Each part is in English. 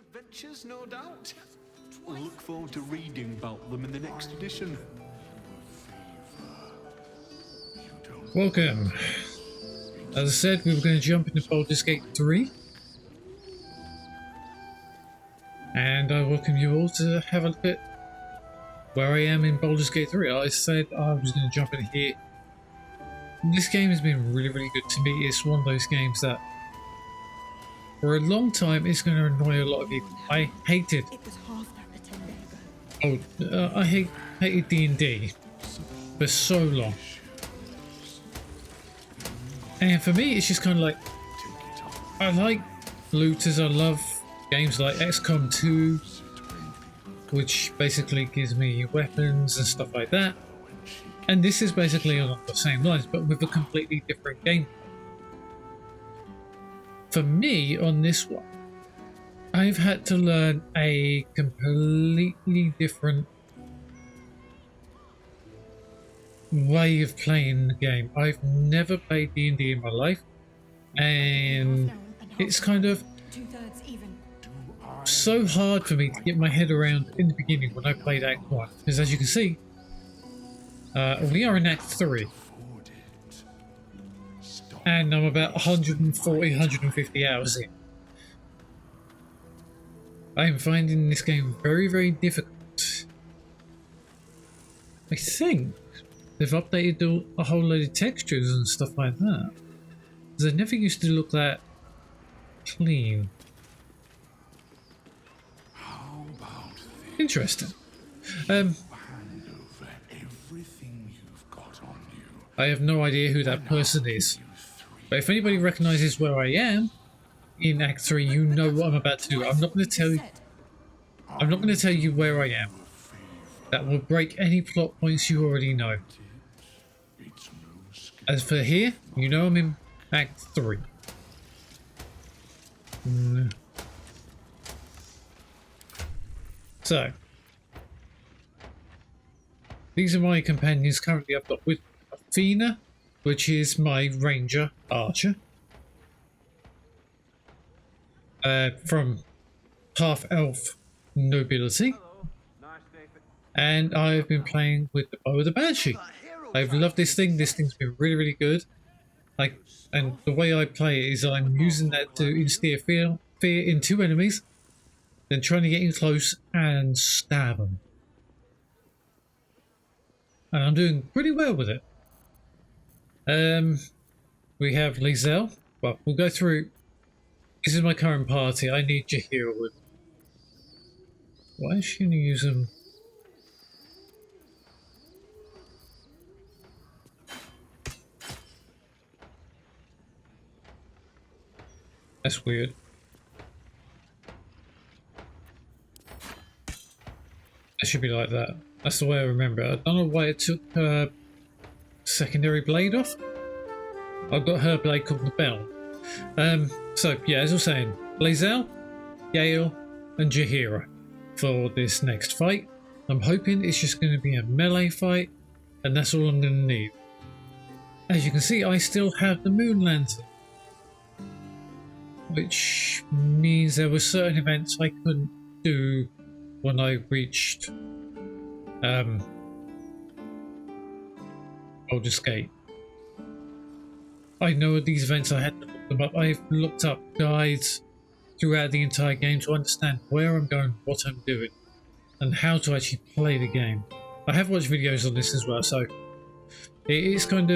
adventures, no doubt. We'll look forward to reading about them in the next edition. Welcome. As I said, we were going to jump into Baldur's Gate 3. And I welcome you all to have a look at where I am in Baldur's Gate 3. I said I was going to jump in here. This game has been really, really good to me. It's one of those games that for a long time it's going to annoy a lot of people. I hated... I hated D&D for so long. And for me, it's just kind of like, I like looters. I love games like XCOM 2, which basically gives me weapons and stuff like that. And this is basically along the same lines, but with a completely different game. For me, on this one, I've had to learn a completely different way of playing the game. I've never played D&D in my life, and it's kind of so hard for me to get my head around in the beginning when I played Act 1, because as you can see, we are in Act 3, and I'm about 140, 150 hours in. I am finding this game very, very difficult. I think they've updated a whole load of textures and stuff like that, because they never used to look that clean. Interesting. I have no idea who that person is, but if anybody recognises where I am in Act 3, you know what I'm about to do. I'm not going to tell you. I'm not going to tell you where I am. That will break any plot points you already know. As for here, you know I'm in Act 3. So, these are my companions currently. I've got with Faeona, which is my ranger archer, from half-elf nobility, and I've been playing with the bow of the Banshee. I've loved this thing. This thing's been really, really good. And the way I play it is I'm using that to instill fear into enemies, then trying to get in close and stab them. And I'm doing pretty well with it. We have Lizelle. Well, we'll go through. This is my current party. I need Jahira with. Why is she going to use them? That's weird. It should be like that. That's the way I remember it. I don't know why it took her secondary blade off. I've got her blade called the Bell. So yeah, as I was saying, Lizelle, Gale, and Jahira for this next fight. I'm hoping it's just going to be a melee fight, and that's all I'm going to need. As you can see, I still have the Moon Lantern, which means there were certain events I couldn't do when I reached Baldur's Gate. I know these events, I had to look them up. I've looked up guides throughout the entire game to understand where I'm going, what I'm doing, and how to actually play the game. I have watched videos on this as well, so it's been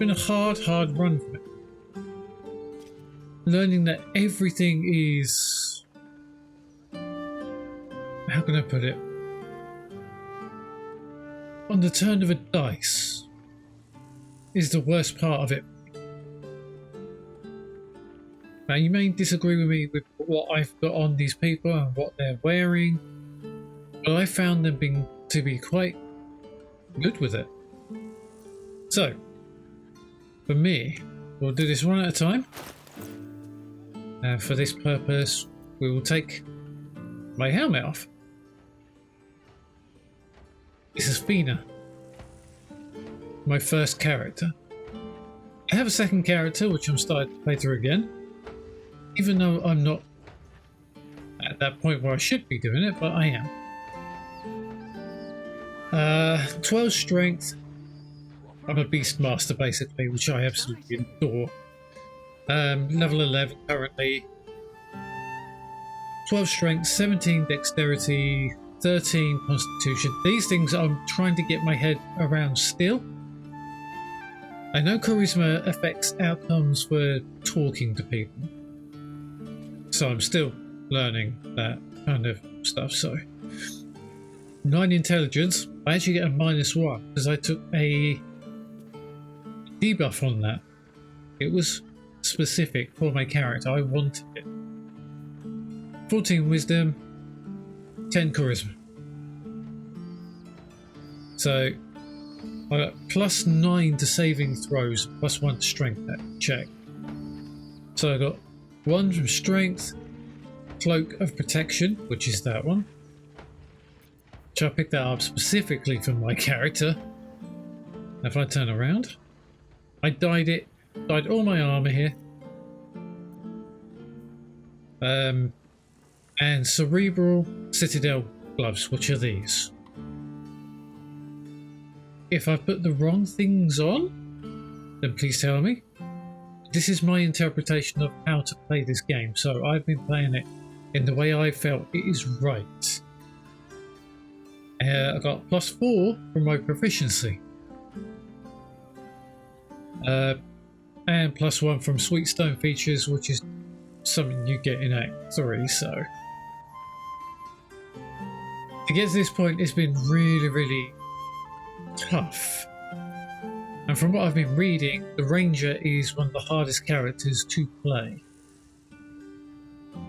a hard run for me. Learning that everything is, how can I put it, on the turn of a dice is the worst part of it. Now, you may disagree with me with what I've got on these people and what they're wearing, but I found them to be quite good with it. So, for me, we'll do this one at a time. And for this purpose, we will take my helmet off. This is Faeona, my first character. I have a second character, which I'm starting to play through again. Even though I'm not at at that point where I should be doing it, but I am. 12 strength. I'm a beast master basically, which I absolutely adore. Level 11 currently. 12 strength, 17 dexterity, 13 constitution. These things I'm trying to get my head around still. I know charisma affects outcomes for talking to people, so I'm still learning that kind of stuff. So 9 intelligence. I actually get a -1 because I took a debuff on that. It was specific for my character. I wanted it. 14 wisdom, 10 charisma. So I got +9 to saving throws, +1 to strength check. So I got 1 from strength, cloak of protection, which is that one. So I picked that up specifically for my character. If I turn around, I dyed all my armor here. And cerebral citadel gloves, which are these. If I put the wrong things on, then please tell me. This is my interpretation of how to play this game, so I've been playing it in the way I felt it is right. I got +4 from my proficiency. And +1 from sweet stone features, which is something you get in Act 3, so to get to this point it's been really tough. And from what I've been reading, the Ranger is one of the hardest characters to play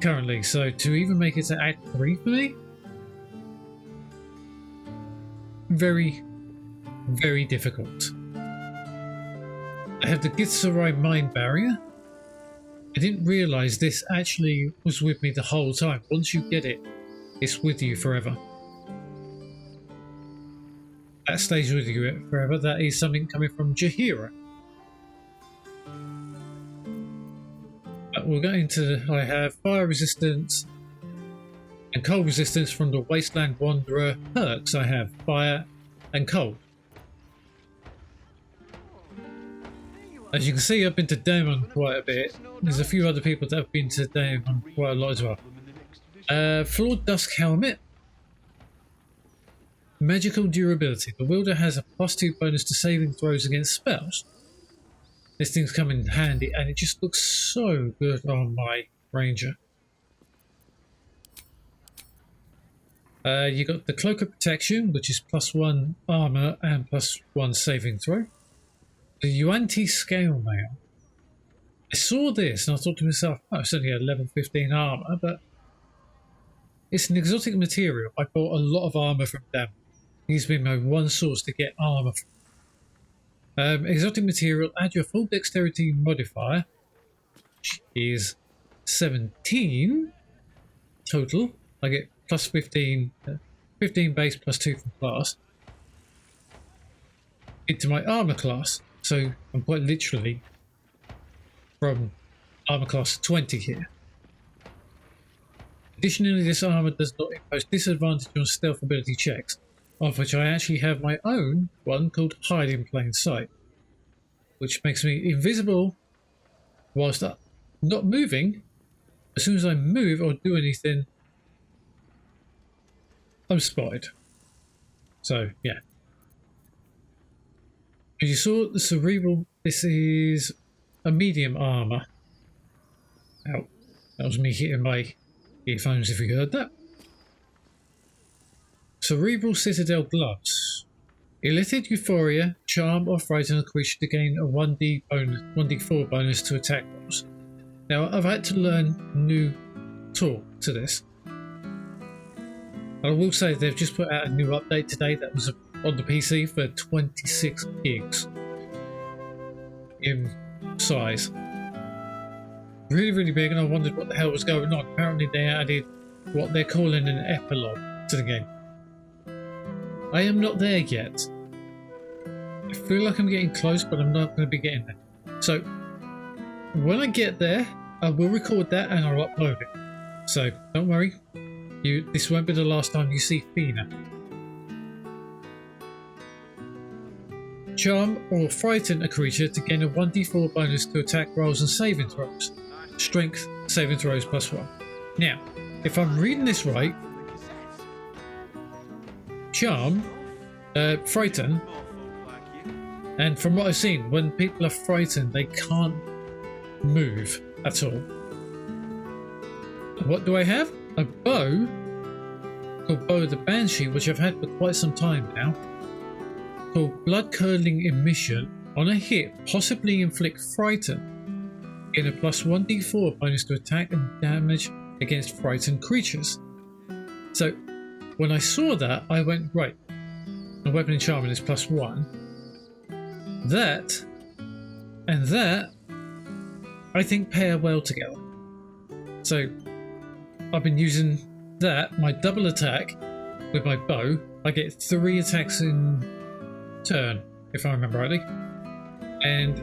currently, so to even make it to Act 3 for me, very difficult. I have the Githzerai mind barrier. I didn't realise this actually was with me the whole time. Once you get it, it's with you forever. That stays with you forever. That is something coming from Jaheira. But we'll go into... I have fire resistance and cold resistance from the Wasteland Wanderer perks. I have fire and cold. As you can see, I've been to Daemon quite a bit. There's a few other people that have been to Daemon quite a lot as well. Flawed Dusk Helmet. Magical durability. The wielder has a +2 bonus to saving throws against spells. This thing's come in handy and it just looks so good on my Ranger. You got the Cloak of Protection, which is +1 armor and +1 saving throw. The Yuan-Ti Scale Mail. I saw this and I thought to myself, oh, it's only a level 15 armor, but it's an exotic material. I bought a lot of armor from them. He's been my one source to get armor from. Exotic material, add your full dexterity modifier, which is 17 total. I get +15, 15 base +2 from class, into my armor class. So I'm quite literally from armor class 20 here. Additionally, this armor does not impose disadvantage on stealth ability checks, of which I actually have my own one called Hide in Plain Sight, which makes me invisible whilst not moving. As soon as I move or do anything, I'm spotted. So yeah. As you saw, the cerebral, this is a medium armor. Ow, that was me hitting my earphones if you heard that. Cerebral Citadel Gloves. Elicited Euphoria, charm or frighten a creature to gain a 1d4 bonus to attack rolls. Now I've had to learn new talk to this. I will say they've just put out a new update today that was on the PC for 26 gigs in size. Really big, and I wondered what the hell was going on. Apparently they added what they're calling an epilogue to the game. I am not there yet. I feel like I'm getting close, but I'm not going to be getting there. So when I get there, I will record that and I'll upload it. So don't worry, This won't be the last time you see Faeona. Charm or frighten a creature to gain a 1d4 bonus to attack rolls and saving throws. Strength saving throws +1. Now, if I'm reading this right, Charm, frighten, and from what I've seen, when people are frightened, they can't move at all. What do I have? A bow called Bow of the Banshee, which I've had for quite some time now, called Blood Curdling Emission. On a hit, possibly inflict frighten, gain a +1d4 bonus to attack and damage against frightened creatures. So when I saw that, I went, right, my weapon and charming is +1. That and that I think pair well together. So I've been using that, my double attack with my bow. I get 3 attacks in turn, if I remember rightly. And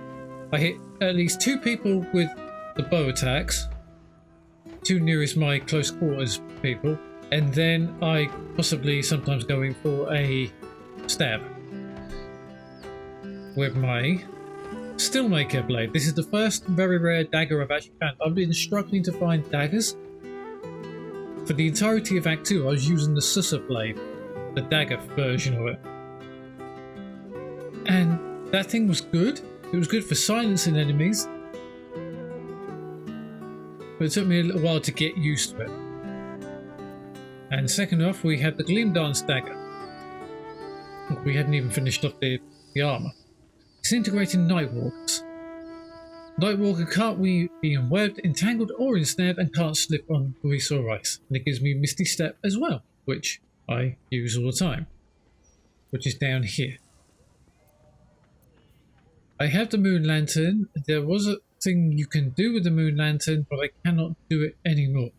I hit at least 2 people with the bow attacks, 2 nearest my close quarters people, and then I possibly sometimes go in for a stab with my Steelmaker blade. This is the first very rare dagger I've actually found. I've been struggling to find daggers. For the entirety of Act 2, I was using the Sussa blade, the dagger version of it. And that thing was good. It was good for silencing enemies. But it took me a little while to get used to it. And second off, we had the Gleam Dance dagger. We hadn't even finished off the armour. Disintegrating Nightwalkers. Nightwalker can't be unwebbed, entangled or ensnared and can't slip on grease or ice. And it gives me Misty Step as well, which I use all the time, which is down here. I have the Moon Lantern. There was a thing you can do with the Moon Lantern, but I cannot do it anymore.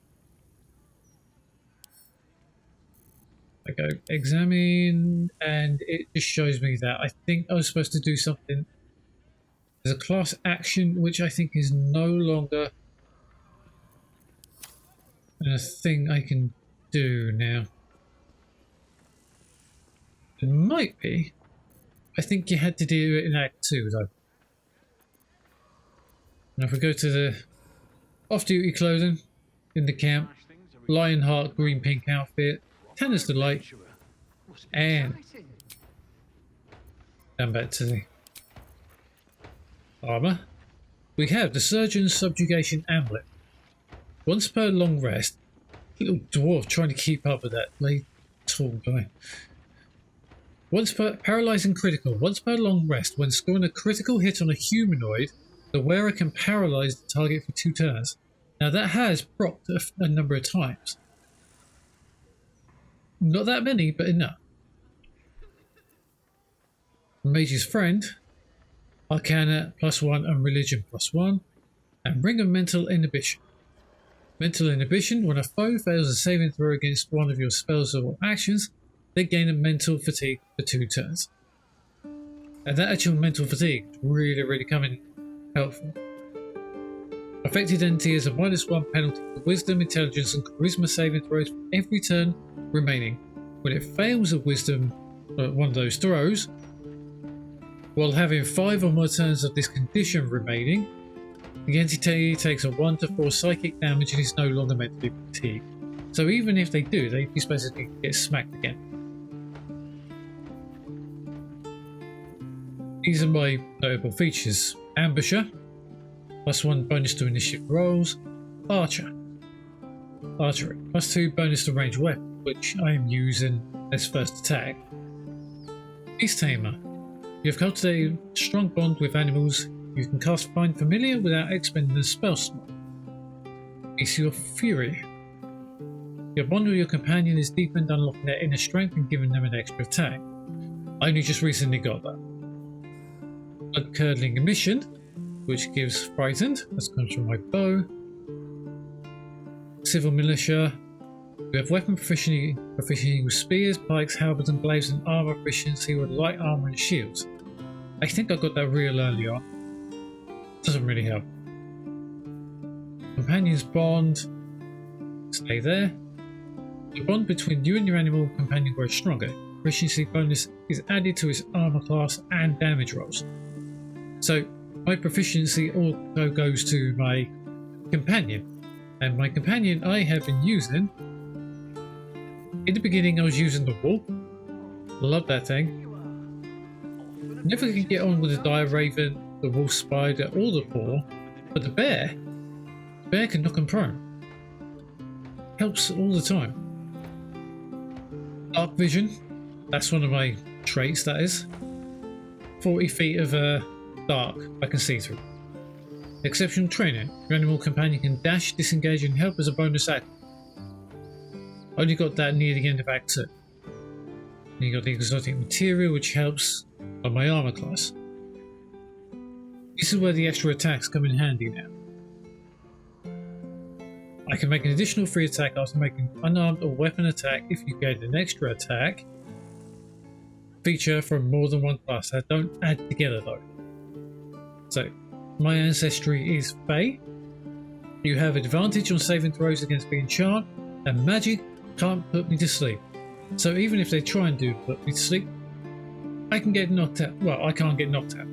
I go examine and it just shows me that. I think I was supposed to do something. There's a class action which I think is no longer a thing I can do now. It might be. I think you had to do it in Act 2 though. Now if we go to the off-duty clothing in the camp, Lionheart green pink outfit, Tanner's Delight, and down back to the armour. We have the Surgeon's Subjugation Amulet. Once per long rest, little dwarf trying to keep up with that late tall guy. Once per paralysing critical. Once per long rest, when scoring a critical hit on a humanoid, the wearer can paralyse the target for 2 turns. Now that has procced a number of times. Not that many, but enough. Mage's Friend, Arcana +1 and Religion +1, and Ring of Mental Inhibition. Mental Inhibition, when a foe fails a saving throw against one of your spells or actions, they gain a mental fatigue for 2 turns. And that actual mental fatigue is really coming helpful. Affected entity has a -1 penalty for Wisdom, Intelligence, and Charisma saving throws for every turn remaining. When it fails a Wisdom, one of those throws, while having 5 or more turns of this condition remaining, the entity takes a 1 to 4 psychic damage and is no longer mentally fatigued. So even if they do, they just basically get smacked again. These are my notable features. Ambusher, +1 bonus to initiative rolls. Archer, Archery, +2 bonus to range weapon, which I am using as first attack. Beast Tamer, you have cultivated a strong bond with animals. You can cast Find Familiar without expending a spell slot. It's your Fury. Your bond with your companion is deepened, unlocking their inner strength and giving them an extra attack. I only just recently got that. Blood Curdling Emission, which gives Frightened. That comes from my bow. Civil Militia. We have weapon proficiency with spears, pikes, halberds, and glaives, and armor proficiency with light armor and shields. I think I got that real early on. Doesn't really help. Companion's Bond. Stay there. The bond between you and your animal companion grows stronger. Proficiency bonus is added to its armor class and damage rolls. So my proficiency also goes to my companion. And my companion I have been using. In the beginning I was using the wolf. Love that thing. Never could get on with the dire raven, the wolf spider, or the paw. But the bear can knock him prone. Helps all the time. Dark vision, that's one of my traits, that is. 40 feet of dark I can see through. Exceptional training, your animal companion can dash, disengage and help as a bonus act. I only got that near the end of Act 2. And you got the exotic material which helps on my armor class. This is where the extra attacks come in handy now. I can make an additional free attack after making an unarmed or weapon attack if you gain an extra attack feature from more than one class. That don't add together though. So, my ancestry is Fae. You have advantage on saving throws against being charmed, and magic can't put me to sleep. So even if they try and do put me to sleep, I can get knocked out. Well, I can't get knocked out.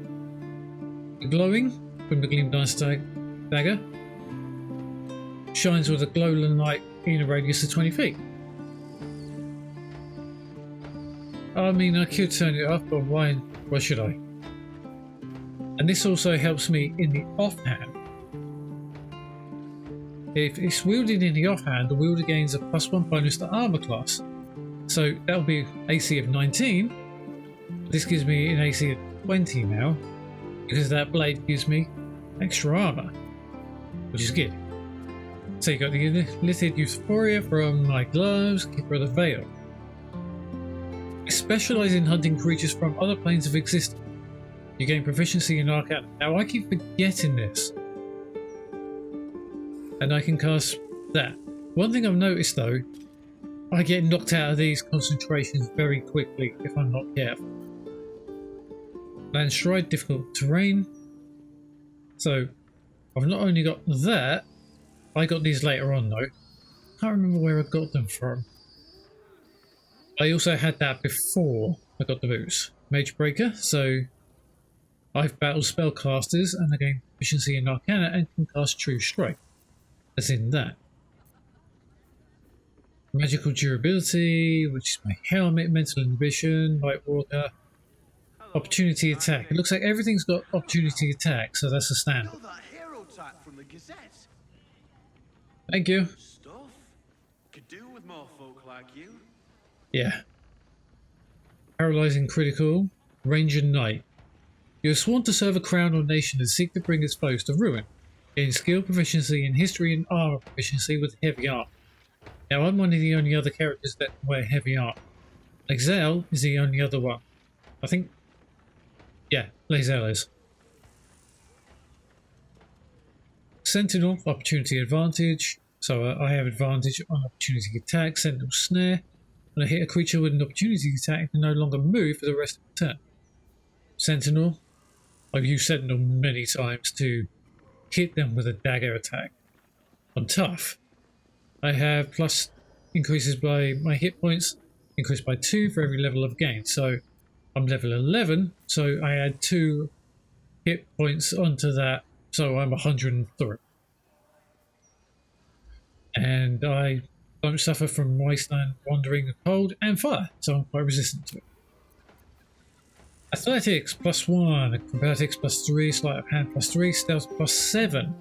The glowing from the Gleam Dice dagger shines with a glowing light in a radius of 20 feet. I mean, I could turn it off, but why should I? And this also helps me in the offhand. If it's wielded in the offhand, the wielder gains a +1 bonus to armor class. So that'll be AC of 19. This gives me an AC of 20 now, because that blade gives me extra armor, which is good. So you got the Lithied Euphoria from my gloves, Keeper of the Veil. I specialise in hunting creatures from other planes of existence. You gain proficiency in Arcana. Now I keep forgetting this. And I can cast that. One thing I've noticed though, I get knocked out of these concentrations very quickly if I'm not careful. Land Stride, difficult terrain. So I've not only got that, I got these later on though. Can't remember where I got them from. I also had that before I got the boots. Mage Breaker, so I've battled spellcasters and I gain proficiency in Arcana and can cast True Strike. As in that. Magical Durability, which is my helmet, Mental Inhibition, Light Walker, Opportunity Attack. It looks like everything's got Opportunity Attack, so that's a standard. Thank you. Stuff. Could do with more folk like you. Yeah. Paralyzing Critical, Ranger Knight. You are sworn to serve a crown or nation and seek to bring its foes to ruin. In skill proficiency, in history and armor proficiency with heavy armor. Now I'm one of the only other characters that wear heavy armor. Gale is the only other one. I think, yeah, Gale is. Sentinel, opportunity advantage. So I have advantage on opportunity attack. Sentinel snare. When I hit a creature with an opportunity attack, it can no longer move for the rest of the turn. Sentinel. I've used Sentinel many times to hit them with a dagger attack. On tough, I have plus increases by my hit points, increased by 2 for every level of gain. So I'm level 11, so I add 2 hit points onto that, so I'm 103. And I don't suffer from wasteland, wandering, cold, and fire, so I'm quite resistant to it. Athletics +1, acrobatics +3, sleight of hand +3, stealth +7,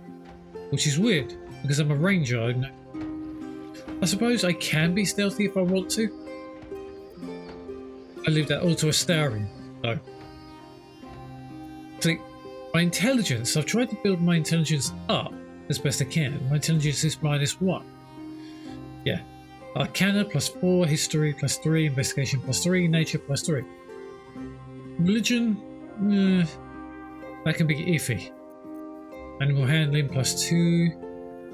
which is weird because I'm a ranger. I suppose I can be stealthy if I want to. I leave that all to Astarion, though. See, my intelligence, I've tried to build my intelligence up as best I can. My intelligence is -1. Yeah. Arcana +4, history +3, investigation +3, nature +3. Religion, that can be iffy. Animal handling +2,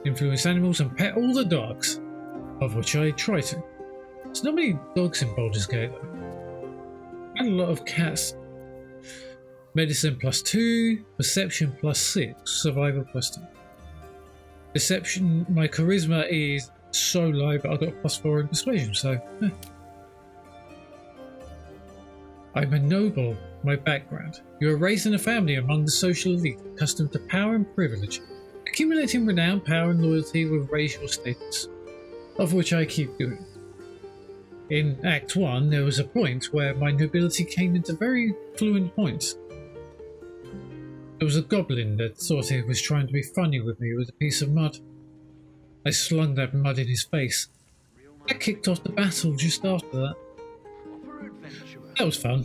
influence animals and pet all the dogs, of which I try to. There's not many dogs in Baldur's Gate though. And a lot of cats. Medicine +2, perception +6, survival +2. Perception, my charisma is so low, but I got a +4 in persuasion, so. I'm a noble, my background. You were raised in a family among the social elite, accustomed to power and privilege. Accumulating renown, power and loyalty will raise your status, of which I keep doing. In Act 1, there was a point where my nobility came into very fluent points. There was a goblin that thought he was trying to be funny with me with a piece of mud. I slung that mud in his face. That kicked off the battle just after that. That was fun.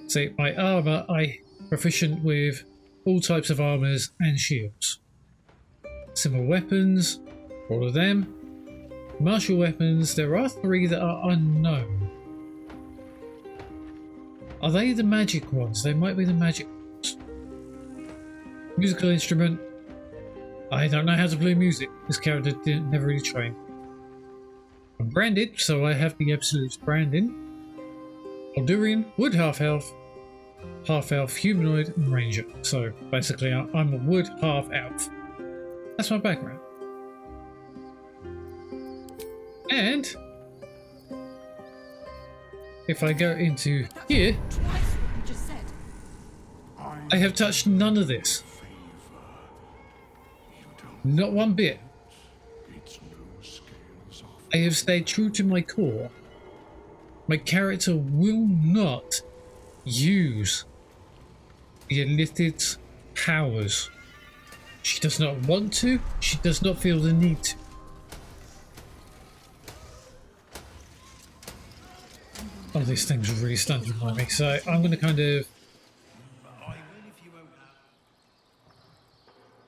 See, my armour, I'm proficient with all types of armours and shields. Similar weapons, all of them. Martial weapons, there are 3 that are unknown. Are they the magic ones? They might be the magic ones. Musical instrument. I don't know how to play music. This character never really trained. I'm branded, so I have the absolute branding. Baldurian, wood half-elf, humanoid, and ranger. So basically I'm a wood half-elf. That's my background. And if I go into here, I have touched none of this. Not one bit. I have stayed true to my core. My character will not use the Illithid's powers. She does not want to, she does not feel the need to. Oh, these things are really stunting by me, so I'm going to kind of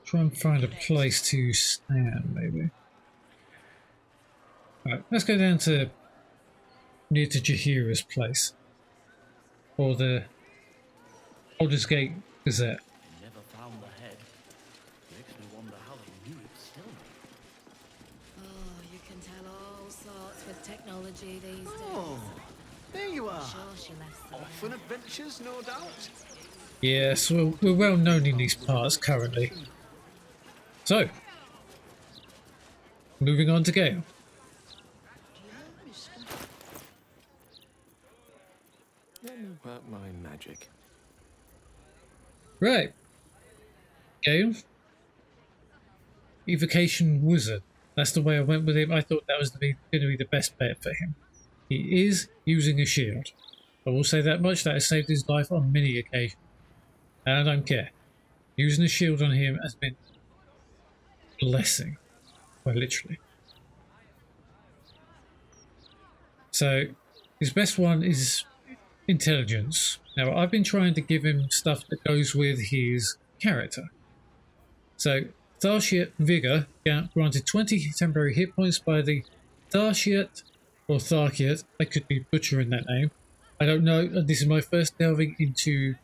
try and find a place to stand, maybe. Alright, let's go down to near to Jahira's place, or the Baldur's Gate Gazette. Never found the head. Makes me wonder how they knew it still. Oh, you can tell all sorts with technology these days. Oh, there you are. Sure, she left them. Off on adventures, no doubt. Yes, we're well known in these parts currently. So, moving on to Gale. Work my magic. Right. Gale. Evocation Wizard. That's the way I went with him. I thought that was going to be the best bet for him. He is using a shield. I will say that much. That has saved his life on many occasions. And I don't care. Using a shield on him has been a blessing. Quite literally. So, his best one is intelligence. Now, I've been trying to give him stuff that goes with his character. So, Tharshiat Vigor granted 20 temporary hit points by the Tharshiat or Tharkiat. I could be butchering that name. I don't know. This is my first delving into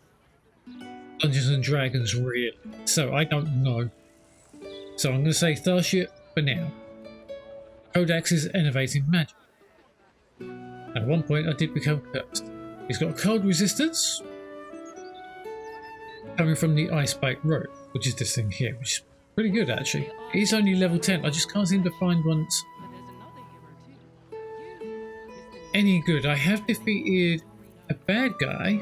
Dungeons and Dragons, really. So, I don't know. So, I'm going to say Tharshiat for now. Codex is innovating magic. At one point, I did become cursed. He's got cold resistance coming from the Icebite Road, which is this thing here, which is pretty good actually. He's only level 10. I just can't seem to find one that's any good. I have defeated a bad guy,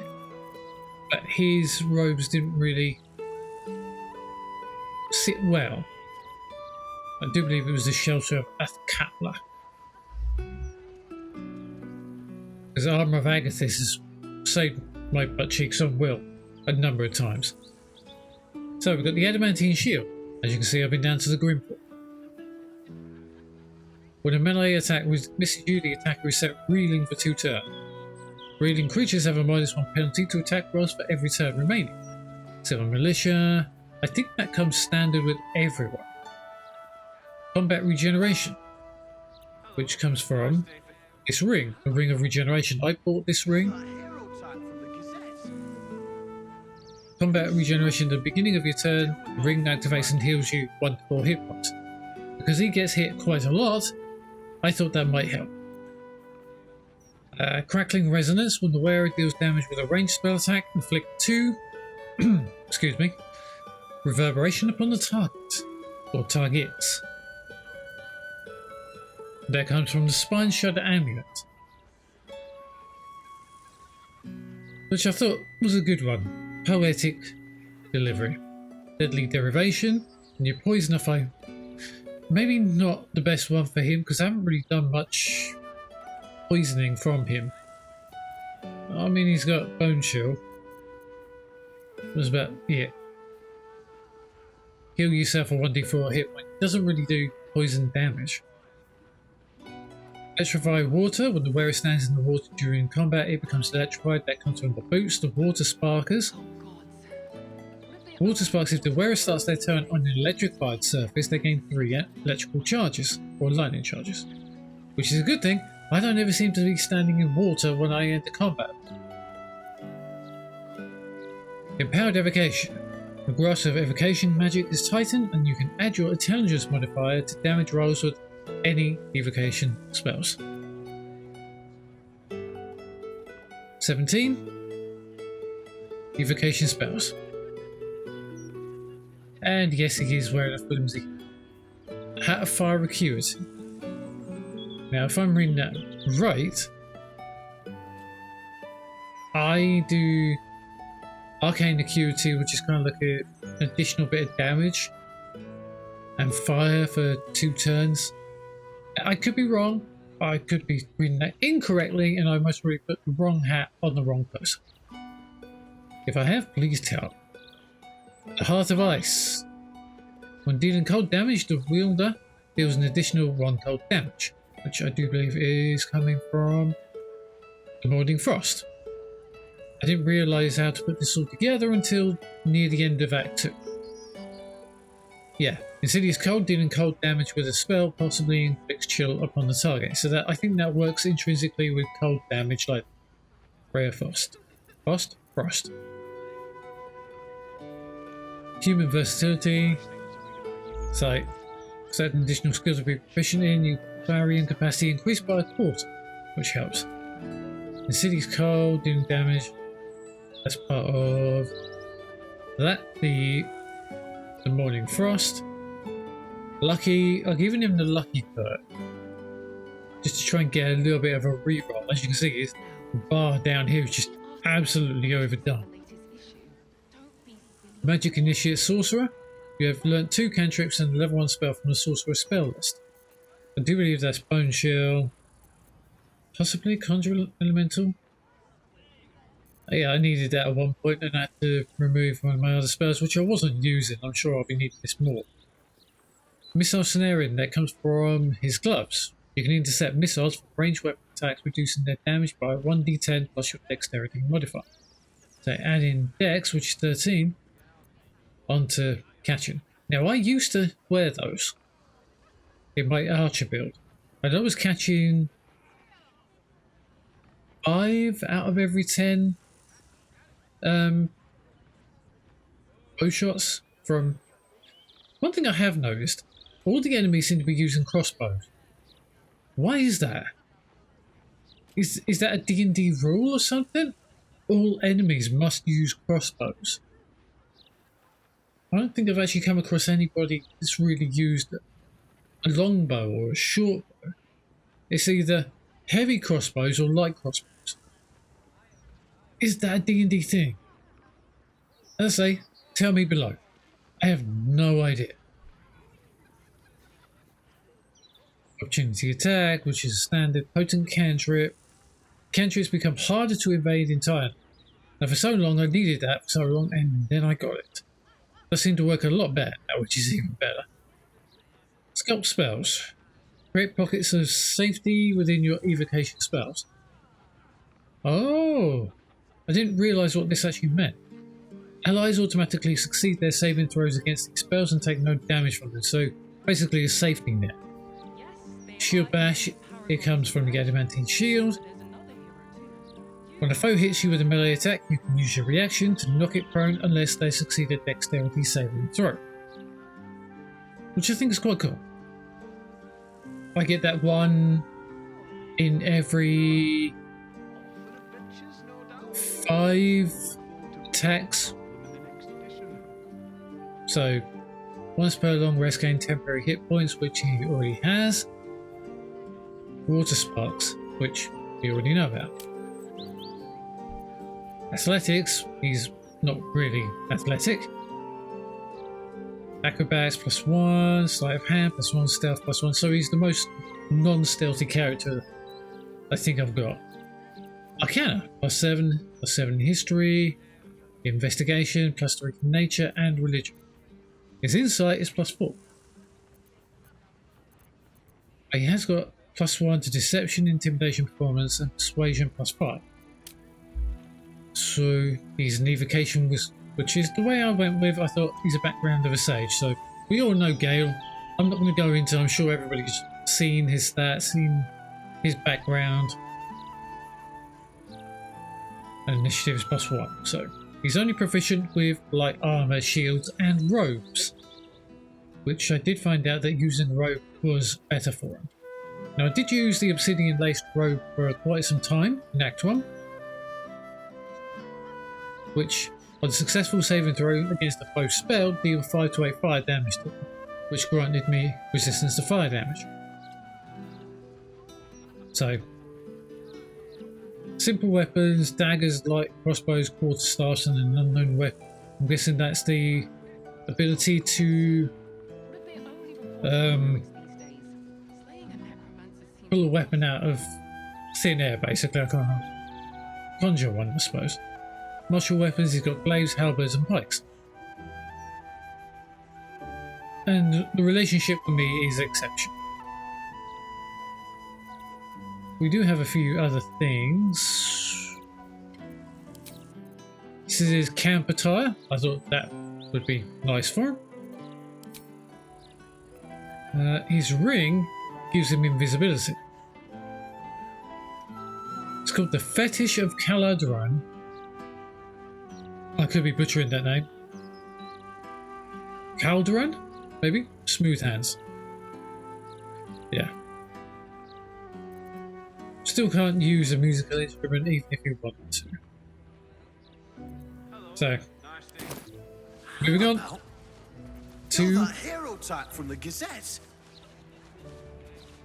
but his robes didn't really sit well. I do believe it was the shelter of Athkatla. Because Armour of Agathis has saved my butt cheeks on will a number of times. So we've got the Adamantine Shield. As you can see, I've been down to the Grimpool. When a melee attack misses you, the attacker is set reeling for 2 turns. Reeling creatures have a -1 penalty to attack rolls for every turn remaining. Silver Militia. I think that comes standard with everyone. Combat Regeneration, which comes from this ring, the Ring of Regeneration. I bought this ring. Combat Regeneration at the beginning of your turn. The ring activates and heals you 1 to 4 hit points. Because he gets hit quite a lot, I thought that might help. Crackling Resonance. When the wearer deals damage with a ranged spell attack, inflict 2 excuse me, Reverberation upon the target, or targets. That comes from the Spine Shudder Amulet, which I thought was a good one. Poetic delivery. Deadly derivation, and your poison foe. Maybe not the best one for him, because I haven't really done much poisoning from him. I mean, he's got Bone Chill. It was about, yeah. Heal yourself a 1d4 hit point. Doesn't really do poison damage. Electrify water. When the wearer stands in the water during combat, it becomes electrified. That comes from the boost of Water Sparkers. Water Sparks, if the wearer starts their turn on an electrified surface, they gain 3 electrical charges, or lightning charges. Which is a good thing. I don't ever seem to be standing in water when I enter combat. Empowered Evocation. The grasp of evocation magic is tightened, and you can add your intelligence modifier to damage rolls with any evocation spells. 17. Evocation spells. And yes, he is wearing a flimsy Hat of Fire Acuity. Now, if I'm reading that right, I do Arcane Acuity, which is kind of like an additional bit of damage, and fire for 2 turns. I could be wrong. I could be reading that incorrectly, and I must really put the wrong hat on the wrong person. If I have, please tell. The Heart of Ice. When dealing cold damage, the wielder deals an additional 1 cold damage, which I do believe is coming from the Morning Frost. I didn't realise how to put this all together until near the end of Act 2. Yeah, Insidious Cold, dealing cold damage with a spell, possibly inflicts chill upon the target. So that I think that works intrinsically with cold damage like Ray of Frost. Frost. Human Versatility. So, certain additional skills will be proficient in, your varying capacity increased by a quarter, which helps. Insidious Cold, dealing damage. That's part of that. The Morning Frost. Lucky, I've given him the Lucky perk just to try and get a little bit of a reroll. As you can see, his bar down here is just absolutely overdone. Magic Initiate Sorcerer. You have learnt 2 cantrips and a level 1 spell from the Sorcerer spell list. I do believe that's Bone Chill, possibly Conjure Elemental. Yeah, I needed that at one point and I had to remove one of my other spells, which I wasn't using. I'm sure I'll be needing this more. Missile Scenarian, that comes from his gloves. You can intercept missiles from ranged weapon attacks, reducing their damage by 1d10 plus your dexterity modifier. So add in dex, which is 13, onto catching. Now, I used to wear those in my archer build. And I was catching 5 out of every 10 bow shots from... One thing I have noticed, all the enemies seem to be using crossbows. Why is that? Is that a D&D rule or something? All enemies must use crossbows. I don't think I've actually come across anybody that's really used a longbow or a short bow. It's either heavy crossbows or light crossbows. Is that a D&D thing? As I say, tell me below. I have no idea. Opportunity Attack, which is a standard potent cantrip. Cantrips become harder to evade entirely. Now for so long I needed that for so long, and then I got it. That seemed to work a lot better now, which is even better. Sculpt spells. Create pockets of safety within your evocation spells. Oh, I didn't realise what this actually meant. Allies automatically succeed their saving throws against these spells and take no damage from them, so basically a safety net. Shield Bash, it comes from the Adamantine Shield. When a foe hits you with a melee attack, you can use your reaction to knock it prone unless they succeed a dexterity saving throw. Which I think is quite cool. I get that one in every 5 attacks. So, once per long rest, gain temporary hit points, which he already has. Water sparks, which we already know about. Athletics, he's not really athletic. Acrobatics +1, sleight of hand +1, stealth +1. So he's the most non-stealthy character I think I've got. Arcana +7, +7 in history, investigation +3 in nature, and religion. His insight is +4. He has got +1 to deception, intimidation, performance, and persuasion +5. So he's an evocation, which is the way I went with. I thought he's a background of a sage. So we all know Gale. I'm not going to go into. I'm sure everybody's seen his stats, seen his background. And initiative is +1. So he's only proficient with light armor, shields, and robes, which I did find out that using the robe was better for him. Now I did use the obsidian laced robe for quite some time in Act 1, which on successful saving throw against a foe spell deal 5 to 8 fire damage to him, which granted me resistance to fire damage. So simple weapons, daggers, light crossbows, quarterstaffs, and an unknown weapon. I'm guessing that's the ability to pull a weapon out of thin air, basically. I can't conjure one, I suppose. Martial weapons, he's got glaives, halberds, and pikes. And the relationship with me is exceptional. We do have a few other things. This is his camp attire. I thought that would be nice for him. His ring gives him invisibility. It's called the Fetish of Caladron. I could be butchering that name. Calderon? Maybe? Smooth hands. Yeah. Still can't use a musical instrument even if you wanted to. So, moving on to that hero type from the Gazette.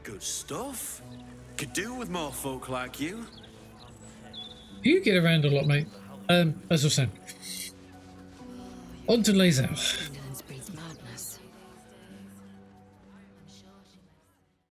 Good stuff. Could do with more folk like you. you get around a lot, mate. As I was saying, on to Lazel.